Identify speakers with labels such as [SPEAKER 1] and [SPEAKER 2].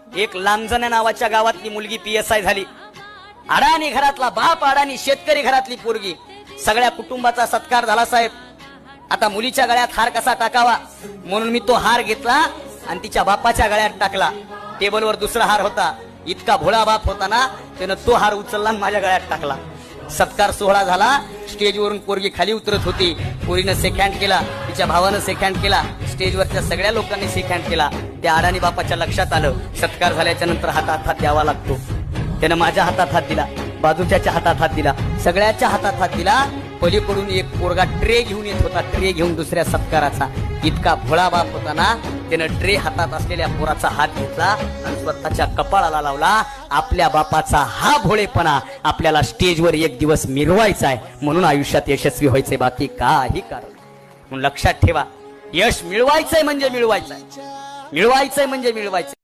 [SPEAKER 1] एक लांजण्या नावाच्या गावातली मुलगी PSI झाली. अडाणी घरातला बाप, अडाणी शेतकरी घरातली पोरगी. सगळ्या कुटुंबाचा सत्कार झाला साहेब. आता मुलीच्या गळ्यात हार कसा टाकावा म्हणून मी तो हार घेतला आणि तिच्या बापाच्या गळ्यात टाकला. टेबलवर दुसरा हार होता. इतका भोळा बाप होता ना, त्यानं तो हार उचलला आणि माझ्या गळ्यात टाकला. सत्कार सोहळा झाला. स्टेजवरून पोरगी खाली उतरत होती. पोरीनं शेक हँड केला, तिच्या भावानं शेक हँड केला, स्टेजवरच्या सगळ्या लोकांनी शेक हँड केला. त्या अडाणी बापाच्या लक्षात आलं सत्कार झाल्याच्या नंतर हातात हात द्यावा लागतो. त्यानं माझ्या हातात हात दिला, बाजूच्याच्या हातात हात दिला, सगळ्याच्या हातात हात दिला. पलीकडून एक पोरगा ट्रे घेऊन येत होता, ट्रे घेऊन दुसऱ्या सत्काराचा. इतका भोळा बाप होता ना, त्यानं ट्रे हातात असलेल्या पोराचा हात घेतला आणि स्वतःच्या कपाळाला लावला. आपल्या बापाचा हा भोळेपणा आपल्याला स्टेजवर एक दिवस मिरवायचा आहे, म्हणून आयुष्यात यशस्वी व्हायचंय, बाकी काही कारण. म्हणून लक्षात ठेवा, यश मिळवायचंय म्हणजे मिळवायचंय, मिळवायचंय म्हणजे मिळवायचंय.